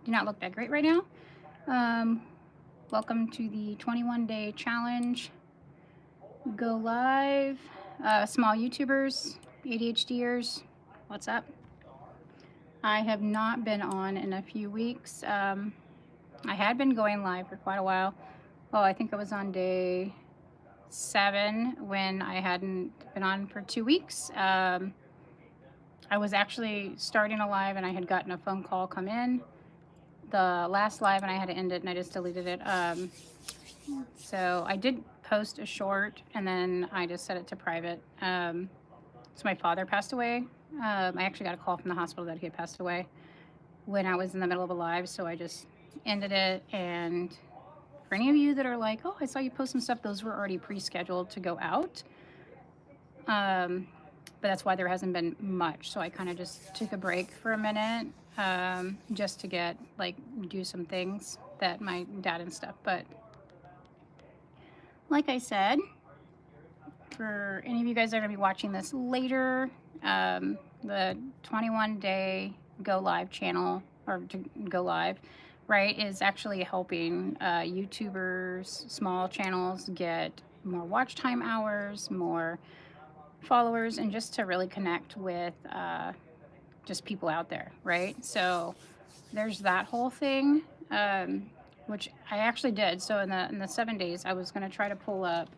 do not look that great right now. Welcome to the 21-day challenge. Go live. Small YouTubers, ADHDers, what's up? I have not been on in a few weeks. I had been going live for quite a while. Oh, I think I was on day 7 when I hadn't been on for 2 weeks. I was actually starting a live and I had gotten a phone call come in. The last live and I had to end it and I just deleted it. So I did post a short and then I just set it to private. So my father passed away. I actually got a call from the hospital that he had passed away when I was in the middle of a live. So I just ended it. And for any of you that are like, oh, I saw you post some stuff, those were already pre-scheduled to go out. But that's why there hasn't been much. So I kind of just took a break for a minute just to get, do some things that my dad and stuff. But like I said, for any of you guys that are going to be watching this later, the 21-day go live channel, or to go live, right, is actually helping YouTubers, small channels get more watch time hours, more followers, and just to really connect with just people out there, right? So there's that whole thing, which I actually did. So in the 7 days, I was going to try to pull up.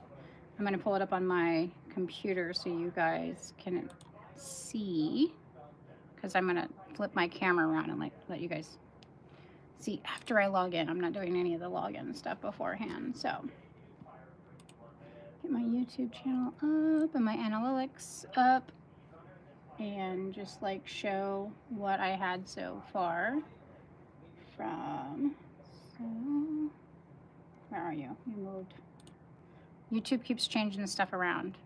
I'm going to pull it up on my computer so you guys can see, because I'm going to flip my camera around and let you guys see after I log in. I'm not doing any of the login stuff beforehand. So get my YouTube channel up and my analytics up and just show what I had so far from, so where are you? You moved. YouTube keeps changing the stuff around.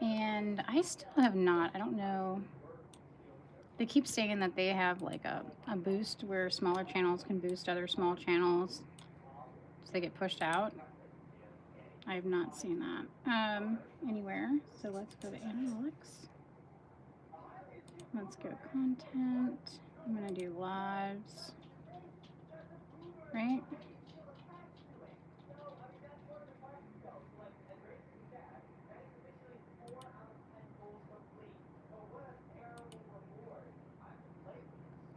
And I still have not, I don't know. They keep saying that they have a boost where smaller channels can boost other small channels so they get pushed out. I have not seen that anywhere. So let's go to analytics. Let's go content. I'm gonna do lives, right?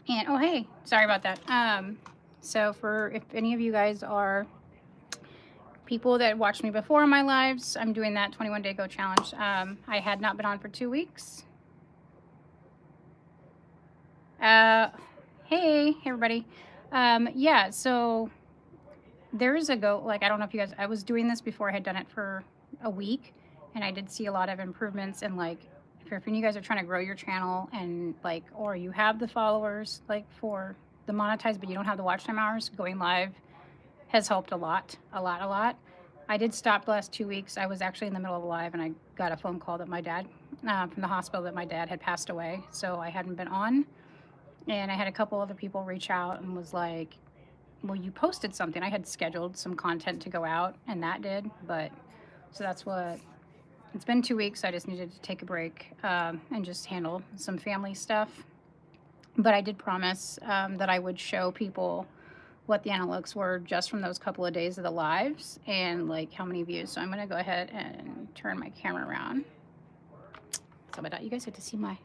And oh hey, sorry about that. So for if any of you guys are people that watched me before in my lives, I'm doing that 21-day go challenge. I had not been on for 2 weeks. Hey everybody. Yeah, so there's a go, I don't know if you guys, I was doing this before I had done it for a week, and I did see a lot of improvements in if any of you guys are trying to grow your channel and or you have the followers for the monetized but you don't have the watch time hours, going live has helped a lot. I did stop the last 2 weeks. I was actually in the middle of a live and I got a phone call that my dad from the hospital, that my dad had passed away, so I hadn't been on. And I had a couple other people reach out and was like, well, you posted something. I had scheduled some content to go out and that did, but so that's what, it's been 2 weeks. I just needed to take a break and just handle some family stuff. But I did promise that I would show people what the analytics were just from those couple of days of the lives and how many views. So I'm gonna go ahead and turn my camera around. So you guys get to see my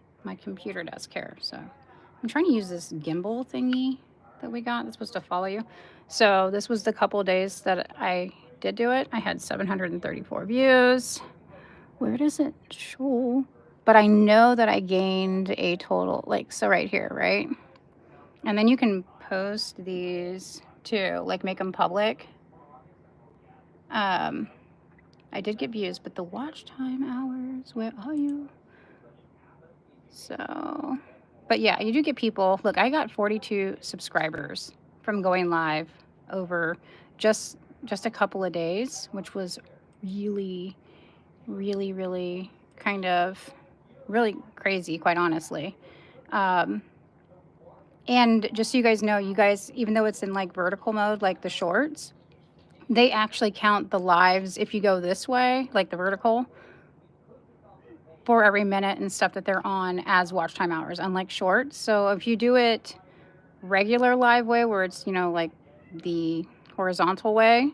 computer desk here. So I'm trying to use this gimbal thingy that we got that's supposed to follow you. So this was the couple of days that I did do it. I had 734 views. Where does it show? But I know that I gained a total, so right here, right? And then you can post these too, make them public. I did get views, but the watch time hours, where are you? So, but yeah, you do get people. Look, I got 42 subscribers from going live over just a couple of days, which was really kind of really crazy, quite honestly. And just so you guys know, even though it's in vertical mode, the shorts, they actually count the lives if you go this way, the vertical, for every minute and stuff that they're on as watch time hours, unlike shorts. So if you do it regular live way where it's, like the horizontal way,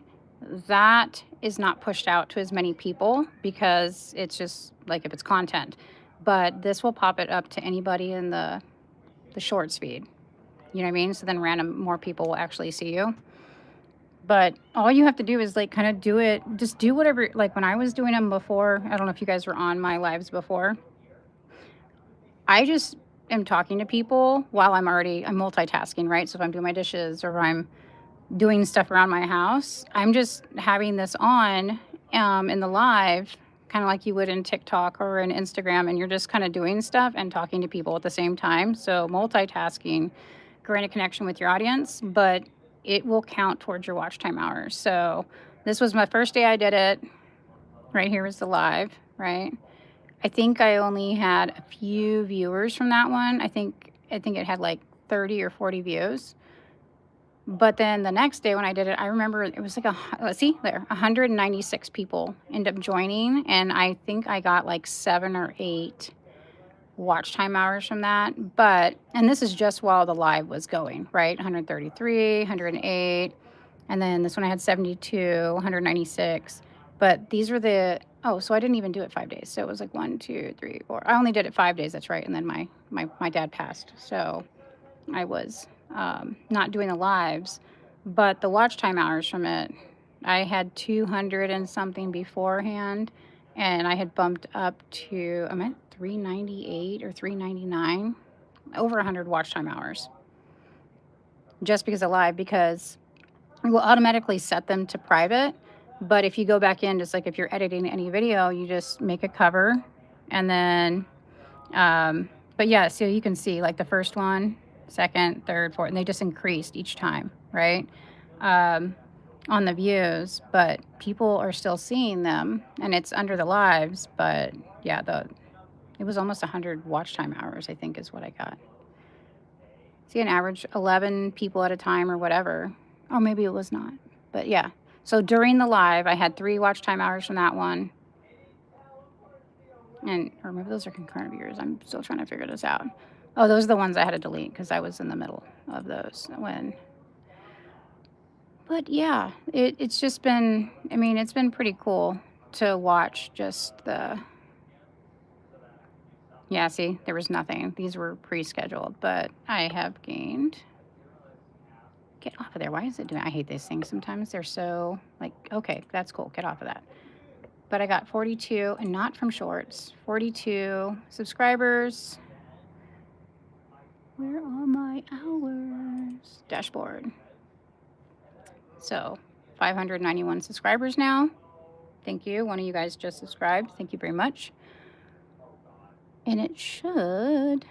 that is not pushed out to as many people because it's just like if it's content. But this will pop it up to anybody in the shorts feed. You know what I mean? So then random more people will actually see you. But all you have to do is like kind of do it, just do whatever. Like when I was doing them before, I don't know if you guys were on my lives before. I just am talking to people while I'm multitasking, right? So if I'm doing my dishes or if I'm doing stuff around my house, I'm just having this on in the live, kind of like you would in TikTok or in Instagram, and you're just kind of doing stuff and talking to people at the same time. So multitasking, growing a connection with your audience, but it will count towards your watch time hours. So this was my first day I did it. Right here was the live, right? I think I only had a few viewers from that one. I think it had like 30 or 40 views. But then the next day when I did it, I remember it was like let's see there, 196 people ended up joining, and I think I got like 7 or 8 watch time hours from that. And this is just while the live was going, right? 133, 108, and then this one I had 72, 196. But these were so I didn't even do it 5 days. So it was like 1, 2, 3, 4. I only did it 5 days. That's right. And then my dad passed, so I was not doing the lives, but the watch time hours from it, I had 200 and something beforehand, and I had bumped up to, I'm at 398 or 399, over 100 watch time hours, just because of live, because it will automatically set them to private. But if you go back in, just like if you're editing any video, you just make a cover, and then, but yeah, so you can see like the first one, second, third, fourth, and they just increased each time, right? On the views, but people are still seeing them, and it's under the lives. But yeah, it was almost 100 watch time hours, I think, is what I got. See, an average 11 people at a time or whatever. Or maybe it was not, but yeah. So during the live, I had 3 watch time hours from that one. Or maybe those are concurrent viewers. I'm still trying to figure this out. Oh, those are the ones I had to delete because I was in the middle of those But yeah, it's just been, it's been pretty cool to watch just yeah, see, there was nothing. These were pre-scheduled, but I have gained. Get off of there. Why is it doing? I hate these things sometimes. They're so like, okay, that's cool. Get off of that. But I got 42, and not from shorts, 42 subscribers. Where are my hours? Dashboard. So 591 subscribers now. Thank you. One of you guys just subscribed. Thank you very much. And it should,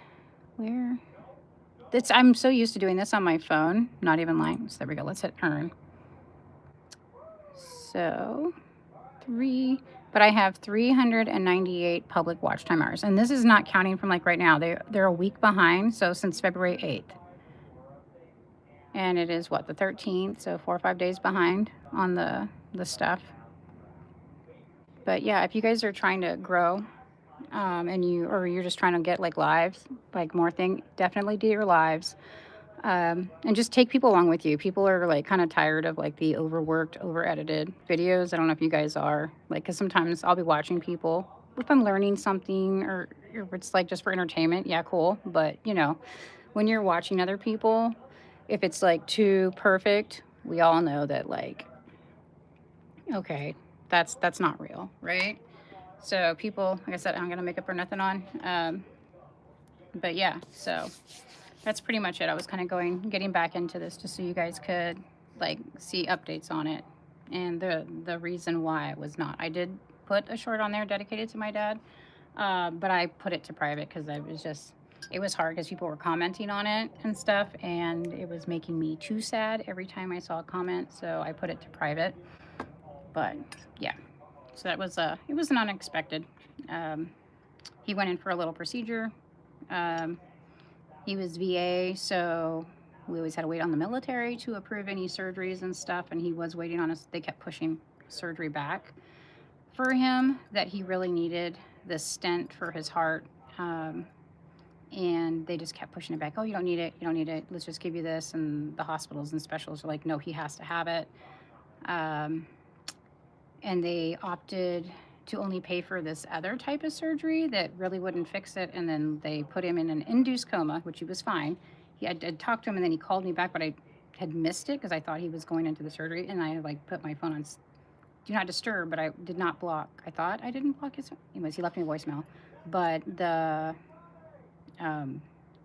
I'm so used to doing this on my phone, not even lying. So there we go. Let's hit earn. So but I have 398 public watch time hours. And this is not counting from like right now. They're a week behind. So since February 8th. And it is what, the 13th, so 4 or 5 days behind on the stuff. But yeah, if you guys are trying to grow, and you're just trying to get like lives, like more definitely do your lives, and just take people along with you. People are like kind of tired of like the overworked, over edited videos. I don't know if you guys are, like, because sometimes I'll be watching people if I'm learning something, or if it's like just for entertainment. Yeah, cool. But when you're watching other people, if it's like too perfect, we all know that, like, okay, that's not real, right? So people, like I said, I'm gonna make up for nothing on. But yeah, so that's pretty much it. I was kind of getting back into this just so you guys could like see updates on it, and the reason why it was not. I did put a short on there dedicated to my dad, but I put it to private because it was hard because people were commenting on it and stuff, and it was making me too sad every time I saw a comment, so I put it to private. But yeah, so it was an unexpected. He went in for a little procedure. He was VA, so we always had to wait on the military to approve any surgeries and stuff, and he was waiting on us. They kept pushing surgery back for him, that he really needed this stent for his heart. And they just kept pushing it back. Oh, you don't need it. You don't need it. Let's just give you this. And the hospitals and specialists are like, no, he has to have it. Um, and they opted to only pay for this other type of surgery that really wouldn't fix it. And then they put him in an induced coma, which he was fine. I'd talked to him and then he called me back, but I had missed it because I thought he was going into the surgery. And I like put my phone on do not disturb, but I did not block. I thought I didn't block his. Anyways, he left me a voicemail. But the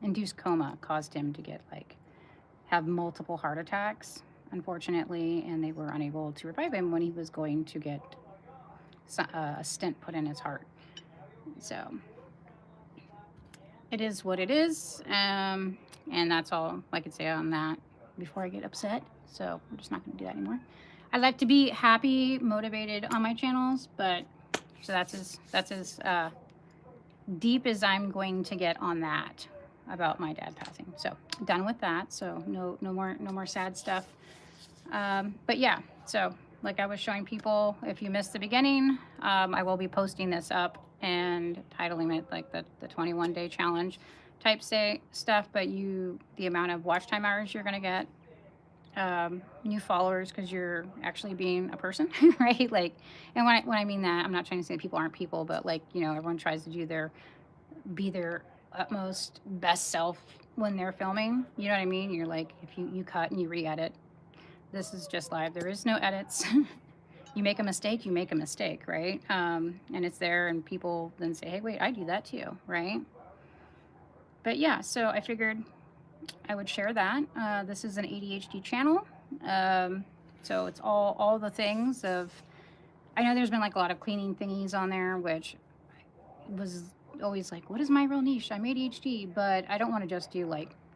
induced coma caused him to get have multiple heart attacks, unfortunately, and they were unable to revive him when he was going to get a stent put in his heart. So it is what it is, and that's all I could say on that before I get upset. So we're just not going to do that anymore. I like to be happy, motivated on my channels, but so that's as deep as I'm going to get on that about my dad passing. So done with that. So no more sad stuff. But yeah, so like I was showing people, if you missed the beginning, I will be posting this up and titling it like the 21-day challenge type stuff. But the amount of watch time hours you're gonna get, new followers because you're actually being a person, right? Like, and when I mean that, I'm not trying to say that people aren't people, but like, everyone tries to be their utmost best self when they're filming. You know what I mean? You're like, if you cut and you re-edit, this is just live. There is no edits. You make a mistake, you make a mistake, right? And it's there, and people then say, hey, wait, I do that too, right? But yeah, so I figured I would share that. This is an ADHD channel. So it's all the things of, I know there's been like a lot of cleaning thingies on there, which was always like, what is my real niche? I'm ADHD, but I don't want to just do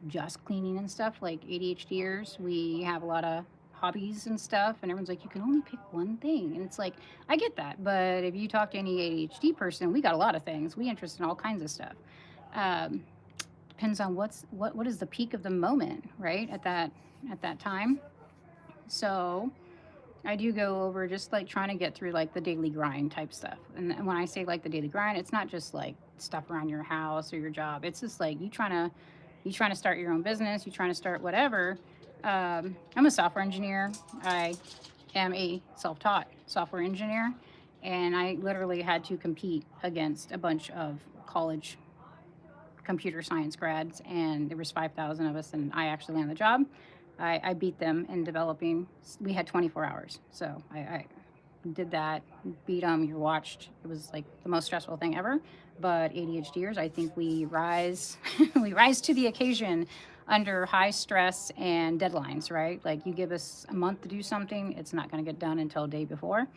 just cleaning and stuff. Like ADHDers, we have a lot of hobbies and stuff, and everyone's like, you can only pick one thing. And it's like, I get that, but if you talk to any ADHD person, we got a lot of things. We interest in all kinds of stuff. Depends on what is the peak of the moment, right? At that time. So I do go over just like trying to get through like the daily grind type stuff. And when I say like the daily grind, it's not just like stuff around your house or your job. It's just like you trying to start your own business, you trying to start whatever. I'm a software engineer. I am a self-taught software engineer, and I literally had to compete against a bunch of college computer science grads, and there was 5,000 of us, and I actually landed the job. I beat them in developing. We had 24 hours, so I did that, beat them. You watched. It was like the most stressful thing ever. But ADHDers, I think we rise we rise to the occasion under high stress and deadlines, right? Like you give us a month to do something, it's not going to get done until a day before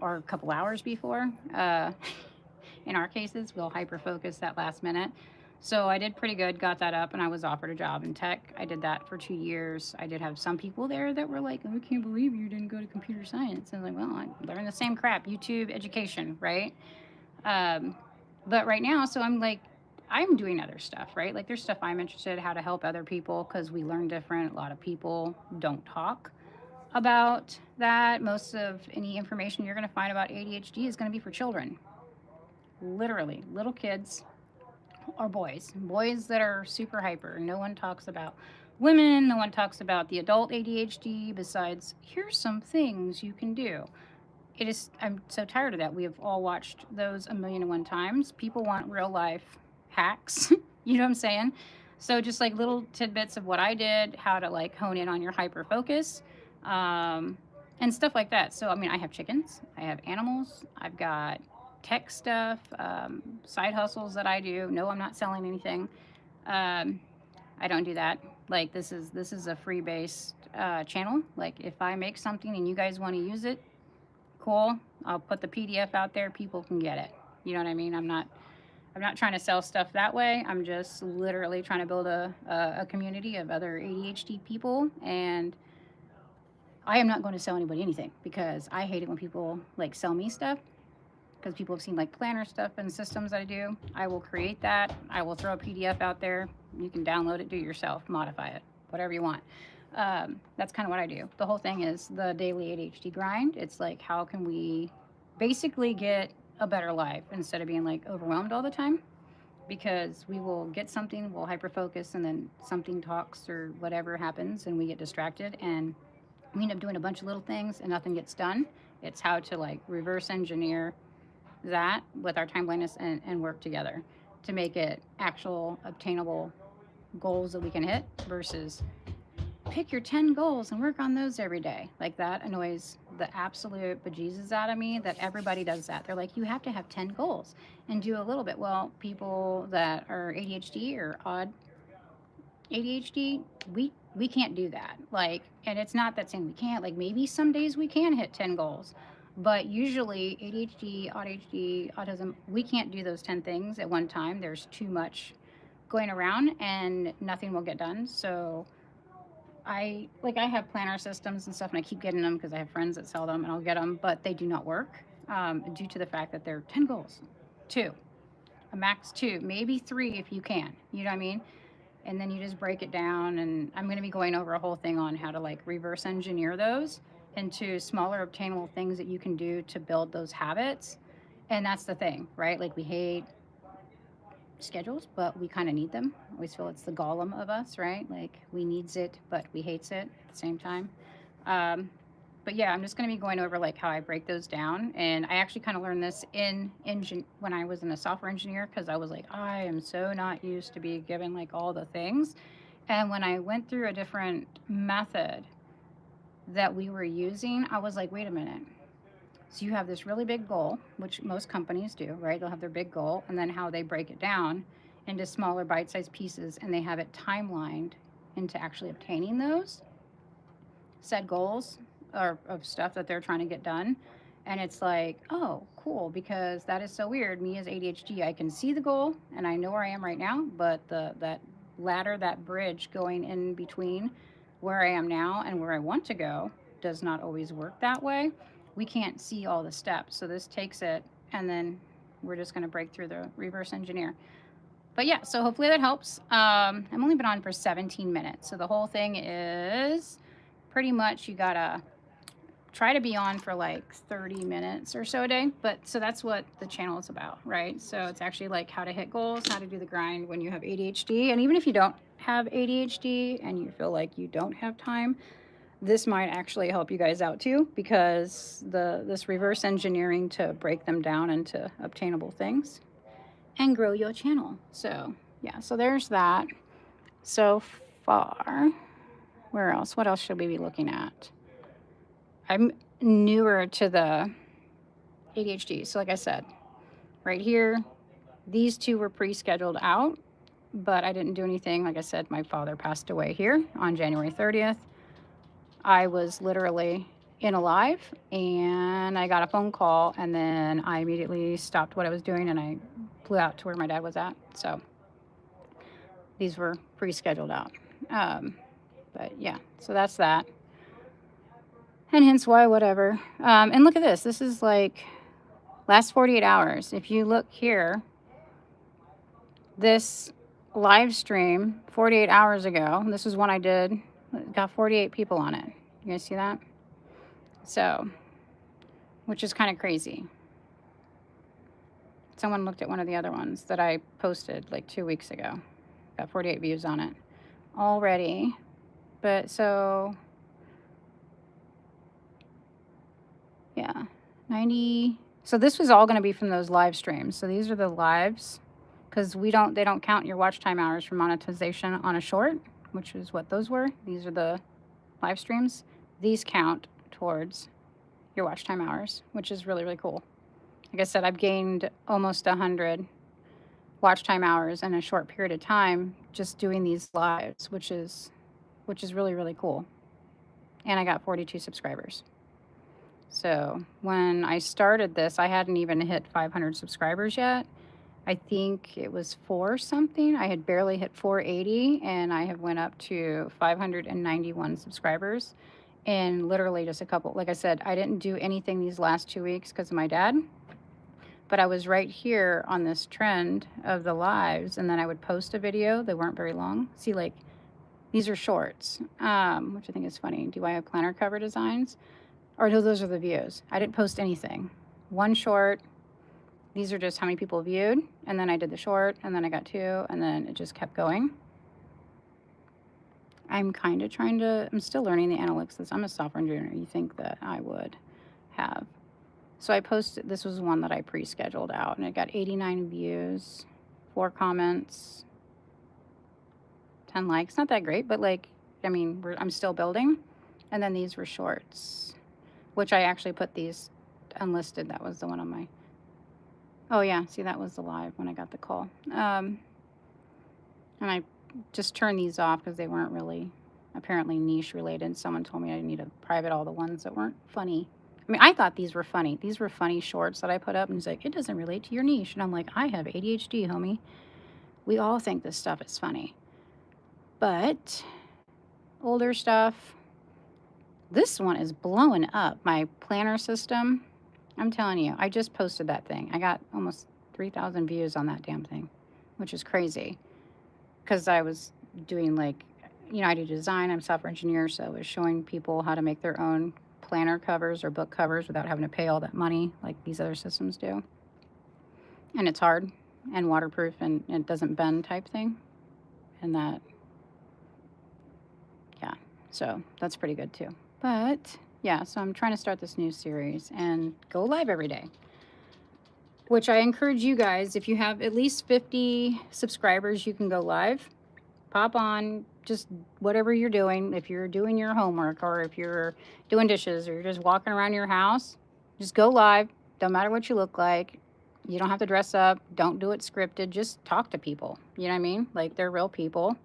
or a couple hours before. In our cases, we'll hyper focus that last minute. So I did pretty good, got that up, and I was offered a job in tech. I did that for 2 years. I did have some people there that were like, oh, I can't believe you didn't go to computer science. And I was like, well, I learned the same crap, YouTube education, right? But right now, so I'm doing other stuff, right? Like there's stuff I'm interested in, how to help other people, because we learn different. A lot of people don't talk about that. Most of any information you're going to find about ADHD is going to be for children. Literally, little kids or boys that are super hyper. No one talks about women. No one talks about the adult ADHD besides, here's some things you can do. I'm so tired of that. We have all watched those 1,000,001 times. People want real life hacks. You know what I'm saying? So just like little tidbits of what I did, how to like hone in on your hyper focus, and stuff like that. So, I mean, I have chickens, I have animals, I've got tech stuff, side hustles that I do. No, I'm not selling anything. I don't do that. Like this is a free based channel. Like if I make something and you guys want to use it, cool. I'll put the PDF out there. People can get it. You know what I mean? I'm not trying to sell stuff that way. I'm just literally trying to build a community of other ADHD people, and I am not going to sell anybody anything because I hate it when people like sell me stuff. Because people have seen like planner stuff and systems that I do. I will create that. I will throw a PDF out there. You can download it, do it yourself, modify it, whatever you want. That's kind of what I do. The whole thing is the daily ADHD grind. It's like, how can we basically get a better life instead of being like overwhelmed all the time? because we will get something, we'll hyper focus, and then something talks or whatever happens, and we get distracted, and we end up doing a bunch of little things, and nothing gets done. It's how to like reverse engineer that with our time blindness and work together to make it actual obtainable goals that we can hit versus pick your 10 goals and work on those every day. Like that annoys the absolute bejesus out of me that everybody does that. They're like, you have to have 10 goals and do a little bit. Well, people that are ADHD or odd ADHD, we can't do that. Like, and it's not that saying we can't. Like, maybe some days we can hit 10 goals, but usually ADHD, ADHD, autism, we can't do those 10 things at one time. There's too much going around, and nothing will get done. So I have planner systems and stuff, and I keep getting them because I have friends that sell them, and I'll get them, but they do not work due to the fact that they're 10 goals, two, a max two, maybe three if you can. You know what I mean? And then you just break it down. And I'm going to be going over a whole thing on how to like reverse engineer those into smaller obtainable things that you can do to build those habits. And that's the thing, right? Like we hate schedules, but we kind of need them. I always feel it's the golem of us, right? Like we needs it, but we hates it at the same time. Um, but yeah, I'm just going to be going over like how I break those down. And I actually kind of learned this in engine when I was in a software engineer because I was like, I am so not used to be given like all the things. And when I went through a different method that we were using, I was like, wait a minute. So you have this really big goal, which most companies do, right? They'll have their big goal, and then how they break it down into smaller bite-sized pieces, and they have it timelined into actually obtaining those said goals or of stuff that they're trying to get done. And it's like, oh, cool, because that is so weird. Me as ADHD, I can see the goal and I know where I am right now, but that ladder, that bridge going in between where I am now and where I want to go does not always work that way. We can't see all the steps. So this takes it, and then we're just going to break through the reverse engineer. But yeah, so hopefully that helps. I've only been on for 17 minutes. So the whole thing is pretty much you got to try to be on for like 30 minutes or so a day. But so that's what the channel is about, right? So it's actually like how to hit goals, how to do the grind when you have ADHD. And even if you don't have ADHD and you feel like you don't have time, this might actually help you guys out too, because this reverse engineering to break them down into obtainable things and grow your channel. So yeah, so there's that so far. Where else? What else should we be looking at? I'm newer to the ADHD. So like I said, right here, these two were pre-scheduled out, but I didn't do anything. Like I said, my father passed away here on January 30th. I was literally in a live, and I got a phone call, and then I immediately stopped what I was doing and I flew out to where my dad was at. So these were pre-scheduled out. But yeah, so that's that. And hence why whatever. And look at this. This is like last 48 hours. If you look here, this live stream 48 hours ago, this is one I did, got 48 people on it. You guys see that? So, which is kind of crazy. Someone looked at one of the other ones that I posted like 2 weeks ago. Got 48 views on it already. But so, yeah, 90. So this was all going to be from those live streams. So these are the lives, because they don't count your watch time hours for monetization on a short, which is what those were. These are the live streams. These count towards your watch time hours, which is really, really cool. Like I said, I've gained almost 100 watch time hours in a short period of time just doing these lives, which is really, really cool. And I got 42 subscribers. So when I started this, I hadn't even hit 500 subscribers yet. I think it was 4 something. I had barely hit 480, and I have went up to 591 subscribers in literally just a couple. Like I said, I didn't do anything these last 2 weeks because of my dad, but I was right here on this trend of the lives, and then I would post a video. They weren't very long. See, like, these are shorts, which I think is funny. Do I have planner cover designs? Or no, those are the views. I didn't post anything. One short, these are just how many people viewed. And then I did the short, and then I got 2, and then it just kept going. I'm kind of trying to, I'm still learning the analytics. I'm a software engineer. You think that I would have. So I posted, this was one that I pre-scheduled out, and it got 89 views, 4 comments, 10 likes. Not that great, but like, I mean, I'm still building. And then these were shorts, which I actually put these unlisted. That was the one on my, oh yeah, see, that was the live when I got the call. And I just turned these off because they weren't really apparently niche related. Someone told me I need to private all the ones that weren't funny. I mean, I thought these were funny. These were funny shorts that I put up, and he's like, it doesn't relate to your niche. And I'm like, I have ADHD, homie. We all think this stuff is funny. But older stuff, this one is blowing up. My planner system, I'm telling you, I just posted that thing. I got almost 3,000 views on that damn thing, which is crazy. Because I was doing like, you know, I do design, I'm a software engineer, so I was showing people how to make their own planner covers or book covers without having to pay all that money like these other systems do. And it's hard and waterproof and it doesn't bend type thing. And that, yeah, so that's pretty good too. But yeah, so I'm trying to start this new series and go live every day. Which I encourage you guys, if you have at least 50 subscribers, you can go live. Pop on, just whatever you're doing. If you're doing your homework or if you're doing dishes or you're just walking around your house, just go live. Don't matter what you look like. You don't have to dress up. Don't do it scripted. Just talk to people. You know what I mean? Like, they're real people.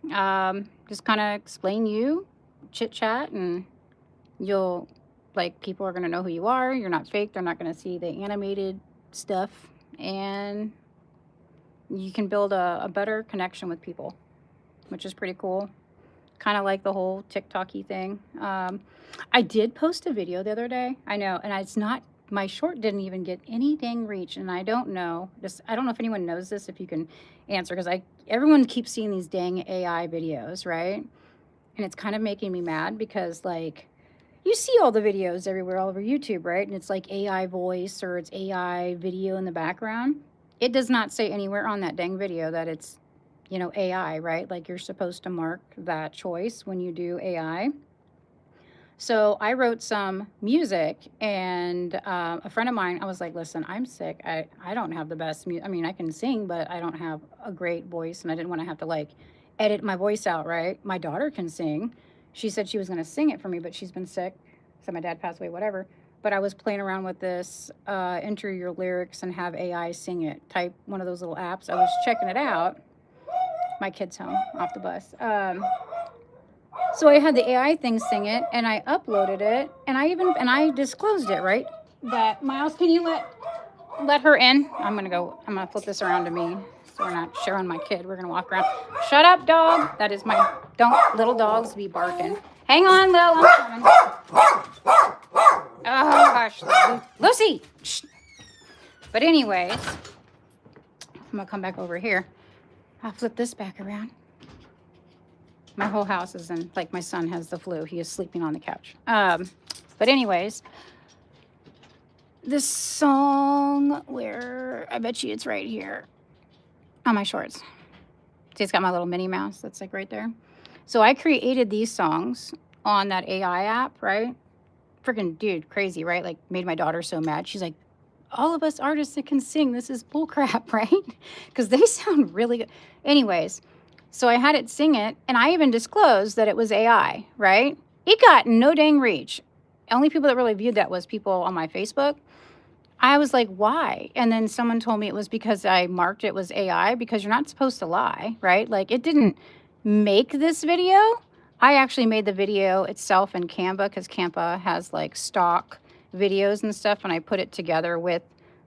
Just kind of explain you, chit chat, and you'll, like, people are going to know who you are. You're not fake. They're not going to see the animated stuff, and you can build a better connection with people, which is pretty cool. Kind of like the whole TikTok-y thing. I did post a video the other day. I know, and it's not, my short didn't even get any dang reach, and I don't know if anyone knows this, if you can answer, because everyone keeps seeing these dang AI videos, right? And it's kind of making me mad because, like, you see all the videos everywhere, all over YouTube, right? And it's like AI voice or it's AI video in the background. It does not say anywhere on that dang video that it's, you know, AI, right? Like, you're supposed to mark that choice when you do AI. So I wrote some music, and a friend of mine, I was like, listen, I'm sick. I don't have the best music. I mean, I can sing, but I don't have a great voice, and I didn't want to have to, like, edit my voice out, right? My daughter can sing. She said she was going to sing it for me, but she's been sick. So my dad passed away, whatever. But I was playing around with this, enter your lyrics and have AI sing it. Type one of those little apps. I was checking it out. My kid's home off the bus. So I had the AI thing sing it, and I uploaded it, and I disclosed it, right? That, Miles, can you let her in? I'm gonna flip this around to me, so we're not sharing my kid. We're gonna walk around. Shut up, dog. That is my, don't little dogs be barking. Hang on, Lil, I'm coming. Oh gosh, Lucy. Shh. But anyways, I'm gonna come back over here. I'll flip this back around. My whole house is in, like, my son has the flu. He is sleeping on the couch. But anyways, this song, where, I bet you it's right here on my shorts. See, it's got my little Minnie Mouse that's, like, right there. So I created these songs on that AI app, right? Freaking dude, crazy, right? Like, made my daughter so mad. She's like, all of us artists that can sing, this is bullcrap, right? Because they sound really good. Anyways, so I had it sing it, and I even disclosed that it was AI, right? It got no dang reach. Only people that really viewed that was people on my Facebook. I was like, why? And then someone told me it was because I marked it was AI, because you're not supposed to lie, right? Like, it didn't make this video. I actually made the video itself in Canva, because Canva has, like, stock videos and stuff, and I put it together with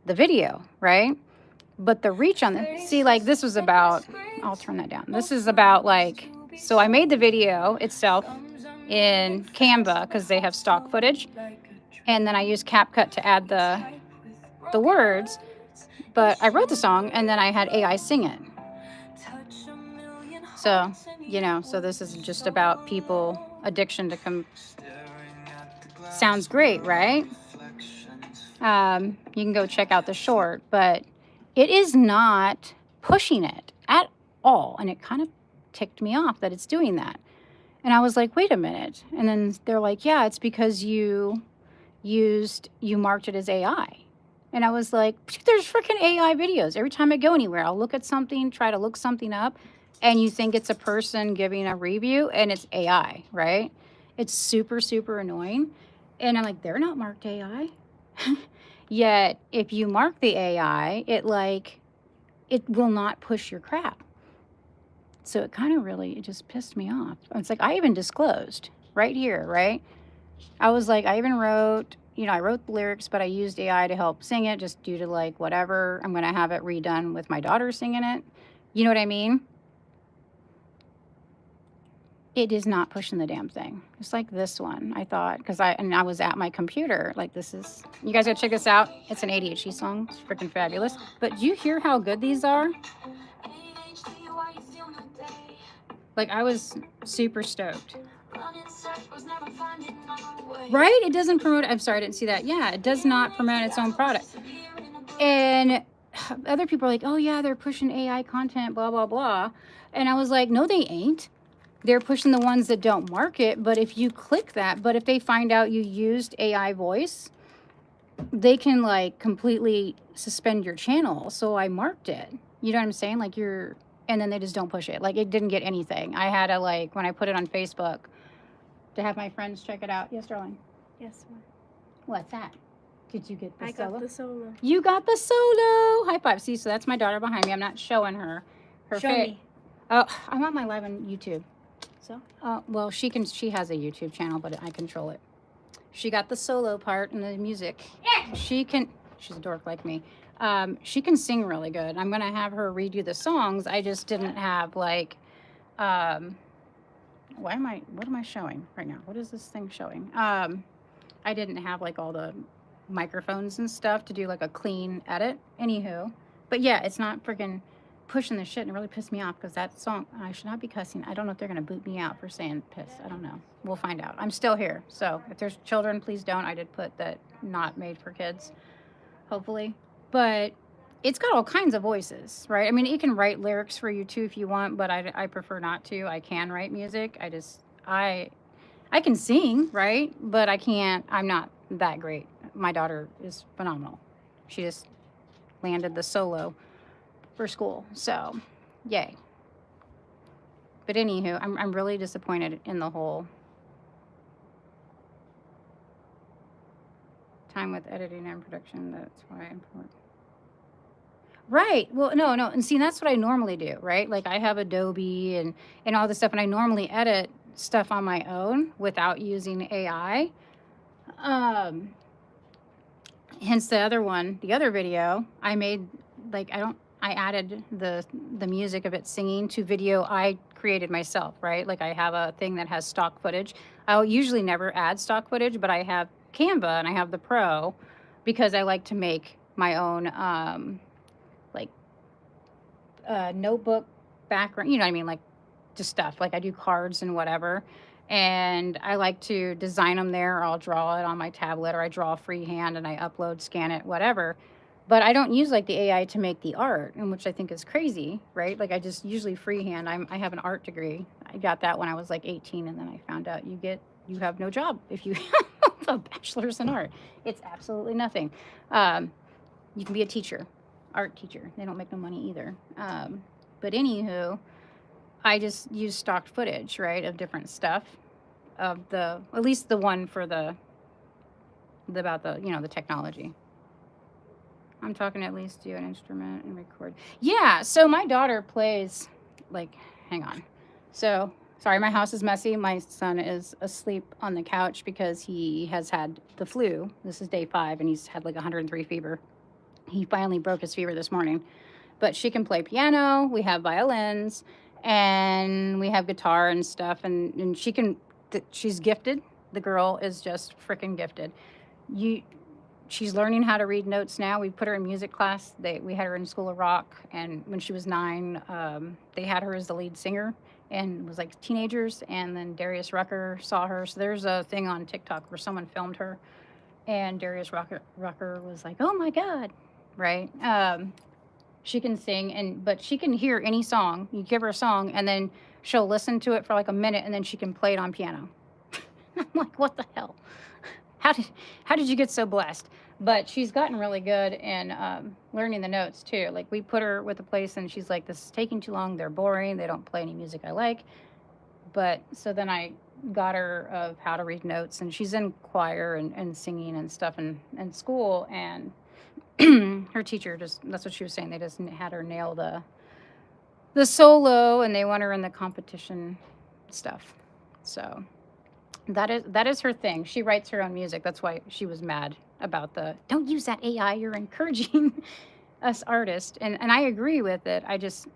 the video, right? But the reach on the, see, like, this was about, I'll turn that down. This is about, like, so I made the video itself in Canva because they have stock footage. And then I used CapCut to add the words. But I wrote the song, and then I had AI sing it. So, you know, so this is just about people, addiction to sounds great, right? You can go check out the short, but it is not pushing it at all. And it kind of ticked me off that it's doing that. And I was like, wait a minute. And then they're like, yeah, it's because you marked it as AI. And I was like, there's freaking AI videos. Every time I go anywhere, I'll look at something, try to look something up, and you think it's a person giving a review and it's AI, right? It's super, super annoying. And I'm like, they're not marked AI. Yet if you mark the AI, it will not push your crap. So it kind of really, it just pissed me off. It's like, I even disclosed right here, right? I was like, I even wrote, I wrote the lyrics, but I used AI to help sing it just due to like whatever. I'm going to have it redone with my daughter singing it. You know what I mean? It is not pushing the damn thing. Just like this one, I thought, because I was at my computer. Like, this is, you guys gotta check this out. It's an ADHD song. It's freaking fabulous. But do you hear how good these are? Like, I was super stoked. Right? It doesn't promote, I'm sorry, I didn't see that. Yeah, it does not promote its own product. And other people are like, oh yeah, they're pushing AI content, blah, blah, blah. And I was like, no, they ain't. They're pushing the ones that don't market. But if you click that, but if they find out you used AI voice, they can like completely suspend your channel. So I marked it. You know what I'm saying? Like and then they just don't push it. Like, it didn't get anything. I had to, like, when I put it on Facebook, to have my friends check it out. Yes, darling. Yes, ma'am. What's that? Did you get the I solo? got the solo. You got the solo. High five. See, so that's my daughter behind me. I'm not showing her Show me. Oh, I'm on my live on YouTube. So? Well, she has a YouTube channel, but I control it. She got the solo part in the music. She's a dork like me. She can sing really good. I'm going to have her redo the songs. I just didn't have like, what am I showing right now? What is this thing showing? I didn't have like all the microphones and stuff to do like a clean edit. Anywho, but yeah, it's not freaking pushing the shit, and it really pissed me off because that song, I should not be cussing. I don't know if they're going to boot me out for saying piss. I don't know. We'll find out. I'm still here. So if there's children, please don't. I did put that not made for kids, hopefully. But it's got all kinds of voices, right? I mean, it can write lyrics for you too if you want, but I prefer not to. I can write music. I can sing, right? But I'm not that great. My daughter is phenomenal. She just landed the solo for school. So, yay. But anywho, I'm really disappointed in the whole time with editing and production. That's why I'm important. Right. Well, no. And see, that's what I normally do, right? Like, I have Adobe and all this stuff, and I normally edit stuff on my own without using AI. Hence the other video I made, like, I added the music of it singing to video I created myself, right? Like, I have a thing that has stock footage. I'll usually never add stock footage, but I have Canva and I have the Pro because I like to make my own notebook background, you know what I mean? Like, just stuff. Like, I do cards and whatever. And I like to design them there, or I'll draw it on my tablet, or I draw freehand and I upload, scan it, whatever. But I don't use like the AI to make the art, and which I think is crazy, right? Like, I just usually freehand. I have an art degree. I got that when I was like 18, and then I found out you have no job if you have a bachelor's in art. It's absolutely nothing. You can be a teacher, art teacher. They don't make no money either. But anywho, I just use stock footage, right, of different stuff, of at least the one for about the technology. I'm talking at least do an instrument and record. Yeah, so my daughter plays, like, hang on. So, sorry, my house is messy. My son is asleep on the couch because he has had the flu. This is day 5, and he's had like 103 fever. He finally broke his fever this morning. But she can play piano. We have violins, and we have guitar and stuff. And she's gifted. The girl is just freaking gifted. She's learning how to read notes now. We put her in music class. We had her in School of Rock, and when she was 9, they had her as the lead singer, and it was like teenagers. And then Darius Rucker saw her. So there's a thing on TikTok where someone filmed her, And Darius Rucker was like, "Oh my God," right? She can sing, but she can hear any song. You give her a song, and then she'll listen to it for like a minute, and then she can play it on piano. I'm like, what the hell? How did how did you get so blessed? But she's gotten really good in learning the notes too. Like we put her with a place, and she's like, "This is taking too long. They're boring. They don't play any music I like." But so then I got her of how to read notes, and she's in choir and singing and stuff in school. And her teacher just, that's what she was saying, they just had her nail the solo, and they want her in the competition stuff. So that is her thing. She writes her own music. That's why she was mad about the don't use that AI. You're encouraging us artists, and I agree with it. I just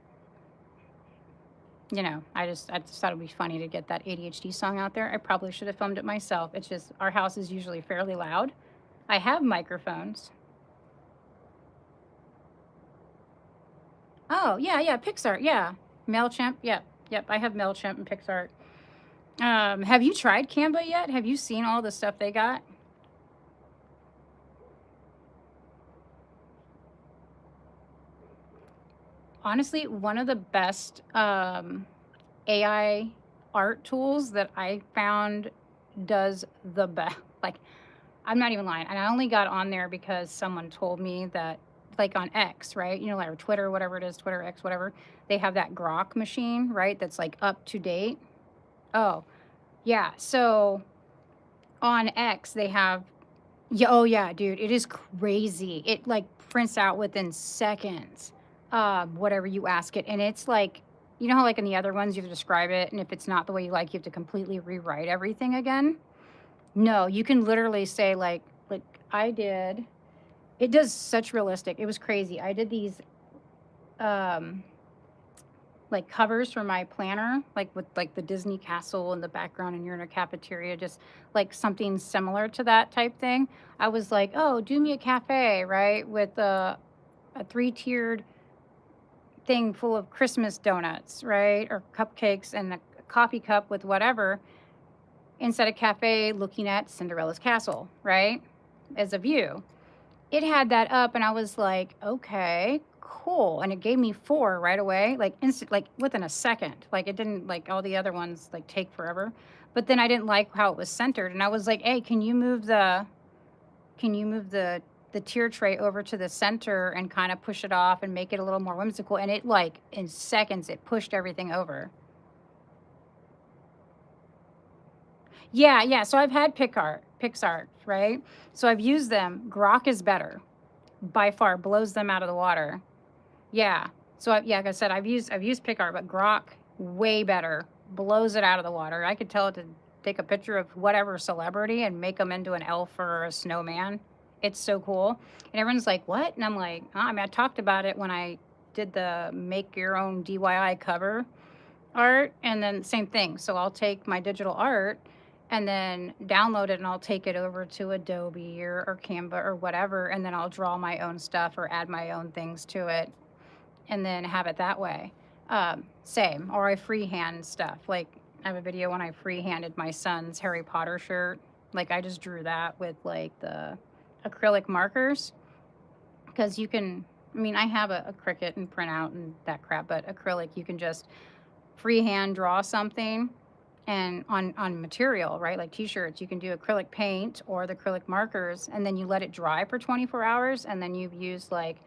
I just thought it'd be funny to get that ADHD song out there. I probably should have filmed it myself. It's just our house is usually fairly loud. I have microphones. Oh, yeah, PixArt, yeah. MailChimp, yep, I have MailChimp and PixArt. Have you tried Canva yet? Have you seen all the stuff they got? Honestly, one of the best AI art tools that I found does the best. Like, I'm not even lying. And I only got on there because someone told me that, like on X, right? You know, like or Twitter, whatever it is, Twitter, X, whatever. They have that Grok machine, right? That's like up to date. Oh, yeah. So on X, they have, yeah, oh yeah, dude, it is crazy. It like prints out within seconds, whatever you ask it. And it's like, you know how like in the other ones you have to describe it, and if it's not the way you like, you have to completely rewrite everything again? No, you can literally say like I did. It does such realistic. It was crazy. I did these um like covers for my planner, like with like the Disney castle in the background, and you're in a cafeteria, just like something similar to that type thing. I was like, oh, do me a cafe, right? With a three-tiered thing full of Christmas donuts, right? Or cupcakes and a coffee cup with whatever, inside a cafe looking at Cinderella's castle, right? As a view. It had that up, and I was like, okay, cool. And it gave me four right away, like instant, like within a second. Like it didn't like all the other ones like take forever. But then I didn't like how it was centered, and I was like, hey, can you move the tier tray over to the center and kind of push it off and make it a little more whimsical? And it like in seconds it pushed everything over. Yeah. So I've had PixArt, right? So I've used them. Grok is better by far, blows them out of the water. Yeah. So yeah, like I said, I've used PicArt, but Grok way better, blows it out of the water. I could tell it to take a picture of whatever celebrity and make them into an elf or a snowman. It's so cool, and everyone's like, "What?" And I'm like, I mean, I talked about it when I did the make your own DIY cover art, and then same thing. So I'll take my digital art and then download it, and I'll take it over to Adobe or Canva or whatever, and then I'll draw my own stuff or add my own things to it, and then have it that way. Same, or I freehand stuff. Like I have a video when I freehanded my son's Harry Potter shirt. Like I just drew that with like the acrylic markers, because you can. I mean, I have a Cricut and printout and that crap, but acrylic you can just freehand draw something, and on material, right? Like t-shirts, you can do acrylic paint or the acrylic markers, and then you let it dry for 24 hours, and then you use like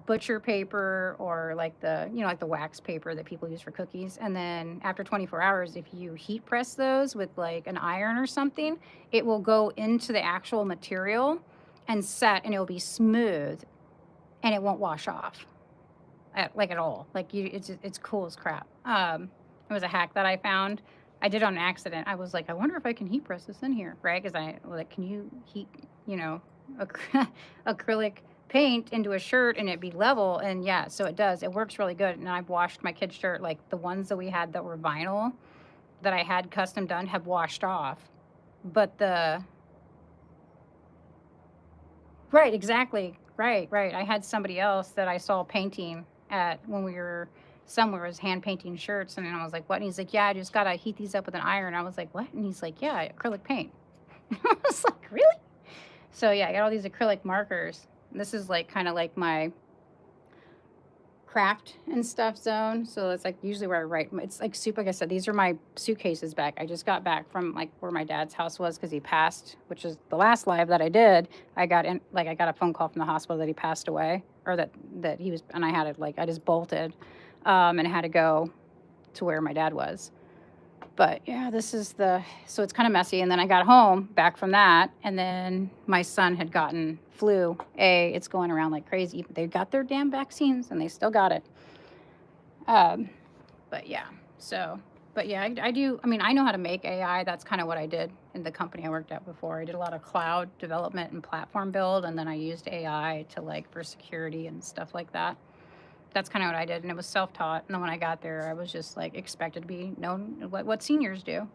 butcher paper or like like the wax paper that people use for cookies. And then after 24 hours, if you heat press those with like an iron or something, it will go into the actual material and set, and it will be smooth, and it won't wash off at all. Like it's cool as crap. It was a hack that I found. I did on accident. I was like, I wonder if I can heat press this in here, right? Because I like, can you heat, acrylic paint into a shirt and it be level? And yeah, so it does. It works really good. And I've washed my kid's shirt, like the ones that we had that were vinyl that I had custom done have washed off. But right, exactly. Right. I had somebody else that I saw painting at when we were somewhere, was hand painting shirts, and I was like, what? And he's like, yeah, I just gotta heat these up with an iron. I was like, what? And he's like, yeah, acrylic paint. I was like, really? So yeah, I got all these acrylic markers. This is like kind of like my craft and stuff zone. So it's like usually where I write. It's like soup. Like I said, these are my suitcases back. I just got back from like where my dad's house was because he passed, which is the last live that I did. I got in like I got a phone call from the hospital that he passed away, or that he was, and I had it like I just bolted, and had to go to where my dad was. But yeah, this is so it's kind of messy. And then I got home back from that, and then my son had gotten flu A. It's going around like crazy. They got their damn vaccines, and they still got it. Um, but yeah, so, but yeah, I do. I mean, I know how to make AI. That's kind of what I did in the company I worked at before. I did a lot of cloud development and platform build, and then I used AI to like for security and stuff like that. That's kind of what I did, and it was self-taught. And then when I got there, I was just like expected to be known what seniors do.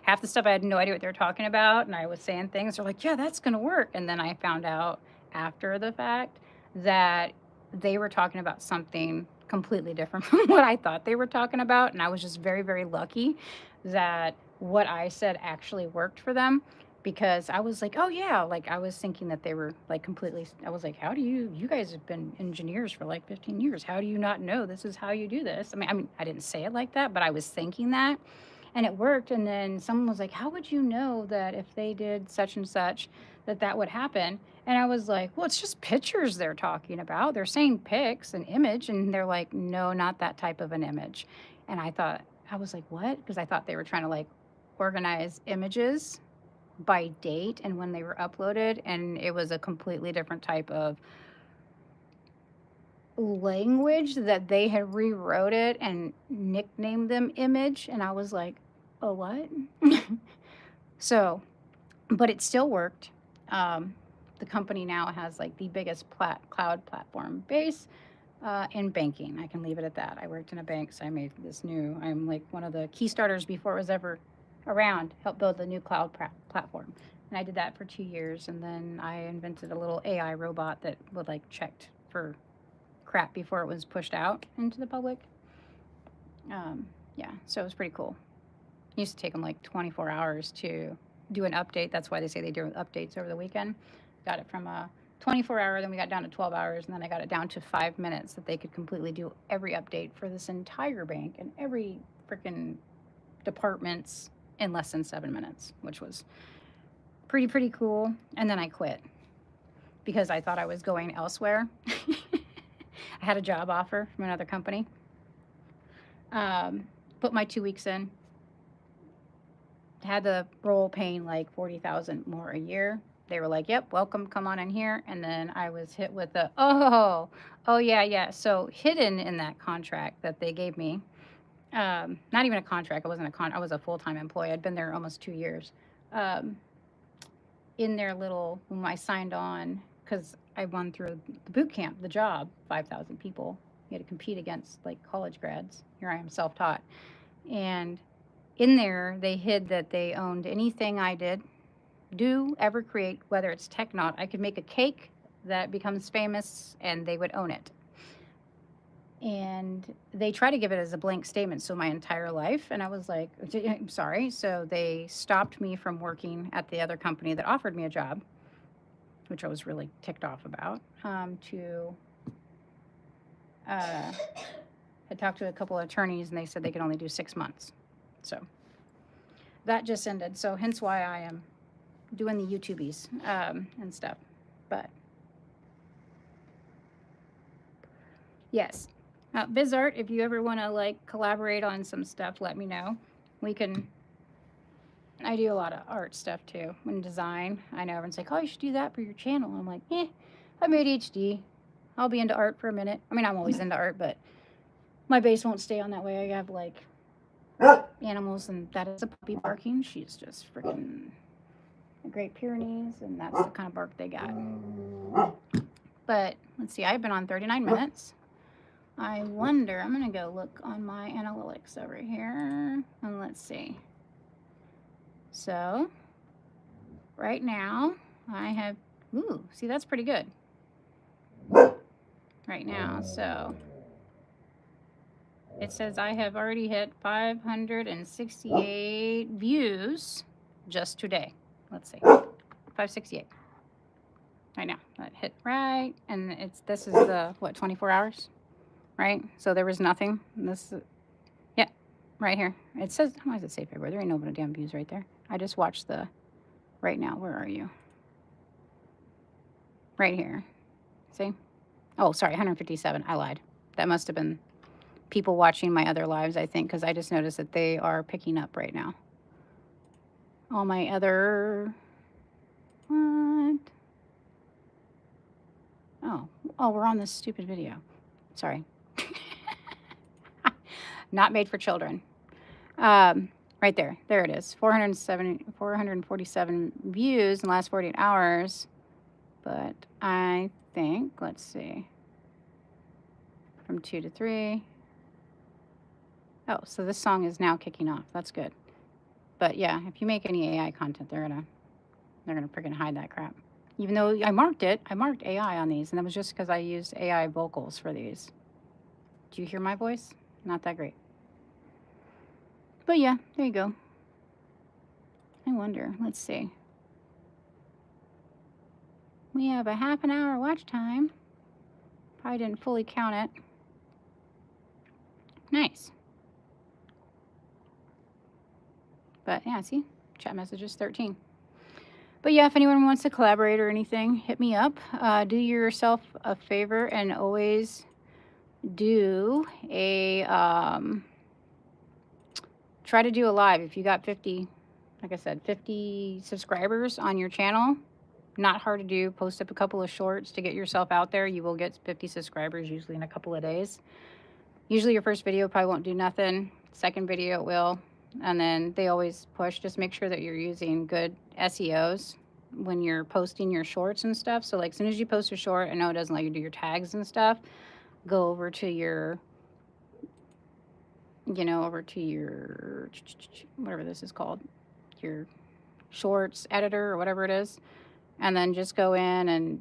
Half the stuff I had no idea what they were talking about, and I was saying things. They're like, "Yeah, that's gonna work," and then I found out after the fact that they were talking about something completely different from what I thought they were talking about, and I was just very, very lucky that what I said actually worked for them because I was like, oh yeah, like I was thinking that they were like completely. I was like, how do you guys have been engineers for like 15 years? How do you not know this is how you do this? I mean, I didn't say it like that, but I was thinking that, and it worked. And then someone was like, how would you know that if they did such and such, that that would happen? And I was like, well, it's just pictures they're talking about. They're saying pics, an image, and they're like, no, not that type of an image. And I was like, what? Because I thought they were trying to like organize images by date and when they were uploaded, and it was a completely different type of language that they had rewrote it and nicknamed them image, and I was like, oh what? So, but it still worked. The company now has like the biggest cloud platform base in banking. I can leave it at that. I worked in a bank, so I made this new. I'm like one of the key starters before it was ever around. Helped build the new cloud platform, and I did that for 2 years. And then I invented a little AI robot that would like checked for crap before it was pushed out into the public. Yeah, so it was pretty cool. It used to take them like 24 hours to do an update. That's why they say they do updates over the weekend. Got it from a 24-hour, then we got down to 12 hours, and then I got it down to 5 minutes that they could completely do every update for this entire bank and every freaking departments in less than 7 minutes, which was pretty cool. And then I quit because I thought I was going elsewhere. I had a job offer from another company. Put my 2 weeks in. Had the role paying like 40,000 more a year. They were like, "Yep, welcome, come on in here." And then I was hit with the oh yeah. So hidden in that contract that they gave me, not even a contract. It wasn't I was a full-time employee. I'd been there almost 2 years. In their little when I signed on, because I won through the boot camp, the job, 5,000 people. You had to compete against like college grads. Here I am, self-taught, and in there they hid that they owned anything I did ever create, whether it's tech not. I could make a cake that becomes famous and they would own it. And they try to give it as a blank statement, so my entire life. And I was like, I'm sorry. So they stopped me from working at the other company that offered me a job, which I was really ticked off about. Had talked to a couple of attorneys, and they said they could only do 6 months. So that just ended. So hence why I am doing the YouTubies and stuff. But yes, BizArt, if you ever want to like collaborate on some stuff, let me know. We can. I do a lot of art stuff too, and design. I know everyone's like, "Oh, you should do that for your channel." I'm like, I'm ADHD. I'll be into art for a minute. I mean, I'm always into art, but my base won't stay on that way. I have like animals, and that is a puppy barking. She's just freaking Great Pyrenees, and that's the kind of bark they got. But let's see, I've been on 39 minutes. I wonder, I'm gonna go look on my analytics over here, and let's see. So right now I have, see, that's pretty good right now. So it says I have already hit 568 views just today. Let's see, 568. I know that hit right, and this is the what 24 hours, right? So there was nothing. This, yeah, right here. It says, why does it say February? There ain't no damn views right there. I just watched the right now. Where are you? Right here. See? Oh, sorry, 157. I lied. That must have been people watching my other lives, I think, because I just noticed that they are picking up right now. All my other, what? Oh, we're on this stupid video. Sorry. Not made for children. Right there. There it is. 447 views in the last 48 hours. But I think, let's see, from 2 to 3. Oh, so this song is now kicking off. That's good. But yeah, if you make any AI content, they're gonna freaking hide that crap. Even though I marked AI on these, and that was just because I used AI vocals for these. Do you hear my voice? Not that great. But yeah, there you go. I wonder. Let's see. We have a half an hour watch time. Probably didn't fully count it. Nice. But yeah, see? Chat messages 13. But yeah, if anyone wants to collaborate or anything, hit me up. Do yourself a favor and always do a try to do a live. If you got 50, like I said, 50 subscribers on your channel, not hard to do. Post up a couple of shorts to get yourself out there. You will get 50 subscribers usually in a couple of days. Usually your first video probably won't do nothing. Second video it will. And then they always push. Just make sure that you're using good SEOs when you're posting your shorts and stuff. So like as soon as you post a short, I know it doesn't let you do your tags and stuff. Go over to your, over to your, whatever this is called, your shorts editor or whatever it is. And then just go in and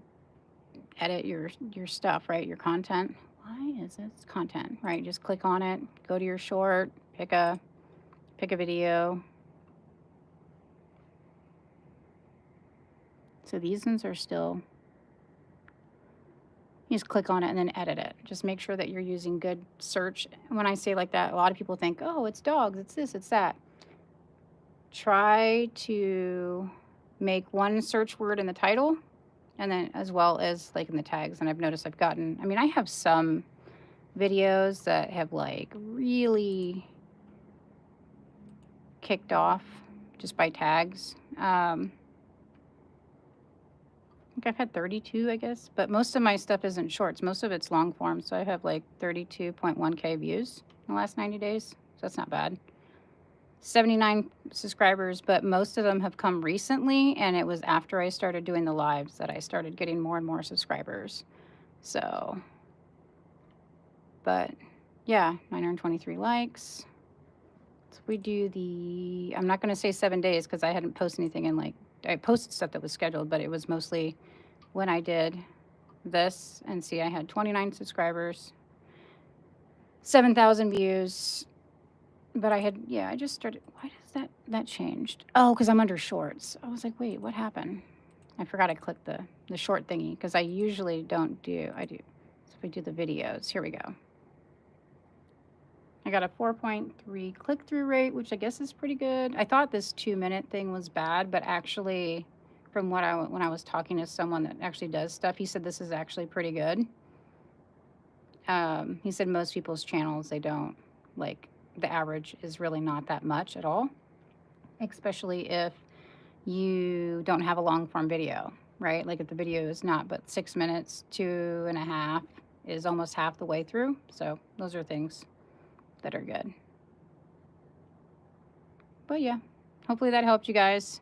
edit your stuff, right? Your content. Why is this content, right? Just click on it, go to your short, pick a video. So these ones are still, you just click on it and then edit it. Just make sure that you're using good search. When I say like that, a lot of people think, oh, it's dogs, it's this, it's that. Try to make one search word in the title and then as well as like in the tags. And I've noticed I've gotten, I have some videos that have like really kicked off just by tags. I think I've had 32, I guess, but most of my stuff isn't shorts. Most of it's long form. So I have like 32.1K views in the last 90 days. So that's not bad. 79 subscribers, but most of them have come recently, and it was after I started doing the lives that I started getting more and more subscribers. So, but yeah, 923 likes. So we do I'm not going to say 7 days because I hadn't posted anything in I posted stuff that was scheduled, but it was mostly when I did this. And see, I had 29 subscribers, 7,000 views. But I just started, why does that changed? Oh, because I'm under shorts. I was like, wait, what happened? I forgot I clicked the short thingy because I usually don't do, I do. So if we do the videos, here we go. I got a 4.3 click-through rate, which I guess is pretty good. I thought this 2-minute thing was bad, but actually from when I was talking to someone that actually does stuff, he said this is actually pretty good. He said most people's channels, they don't the average is really not that much at all, especially if you don't have a long form video, right? Like if the video is not but 6 minutes, 2.5 is almost half the way through. So those are things that are good. But yeah, hopefully that helped you guys.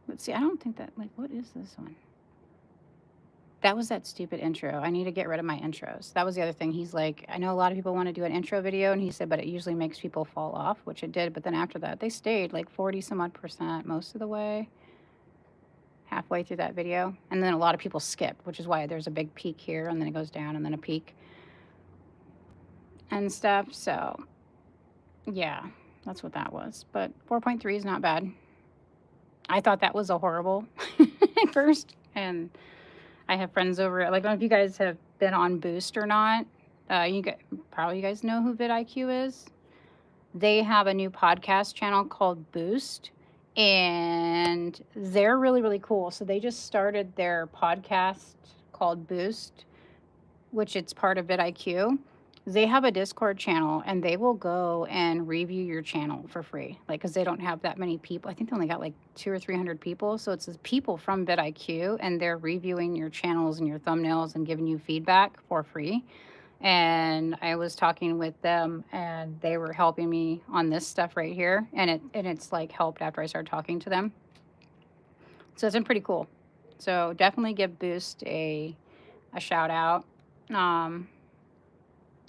Let's see, I don't think that, what is this one? That was that stupid intro. I need to get rid of my intros. That was the other thing. He's like, I know a lot of people want to do an intro video, and he said, but it usually makes people fall off, which it did. But then after that, they stayed like 40 some odd % most of the way, halfway through that video. And then a lot of people skipped, which is why there's a big peak here, and then it goes down, and then a peak and stuff. So, yeah. That's what that was. But 4.3 is not bad. I thought that was a horrible at first. And I have friends over, like, I don't know if you guys have been on Boost or not. Probably you guys know who vidIQ is. They have a new podcast channel called Boost, and they're really, really cool. So they just started their podcast called Boost, which it's part of vidIQ. They have a Discord channel, and they will go and review your channel for free. Like, because they don't have that many people. I think they only got like 200 or 300 people. So it's people from vidIQ, and they're reviewing your channels and your thumbnails and giving you feedback for free. And I was talking with them, and they were helping me on this stuff right here, and it's like helped after I started talking to them. So it's been pretty cool. So definitely give Boost a shout out. Um,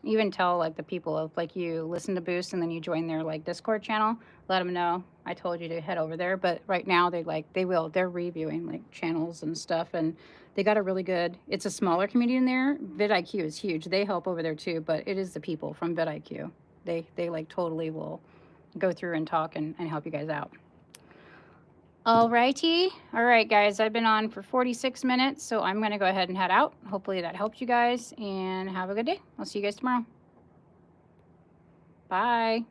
Even tell like the people, if like you listen to Boost and then you join their like Discord channel, let them know I told you to head over there. But right now they're reviewing like channels and stuff, and they got a really good, it's a smaller community in there. vidIQ is huge. They help over there too, but it is the people from vidIQ. They like totally will go through and talk and help you guys out. All righty. All right, guys, I've been on for 46 minutes, so I'm going to go ahead and head out. Hopefully that helped you guys, and have a good day. I'll see you guys tomorrow. Bye.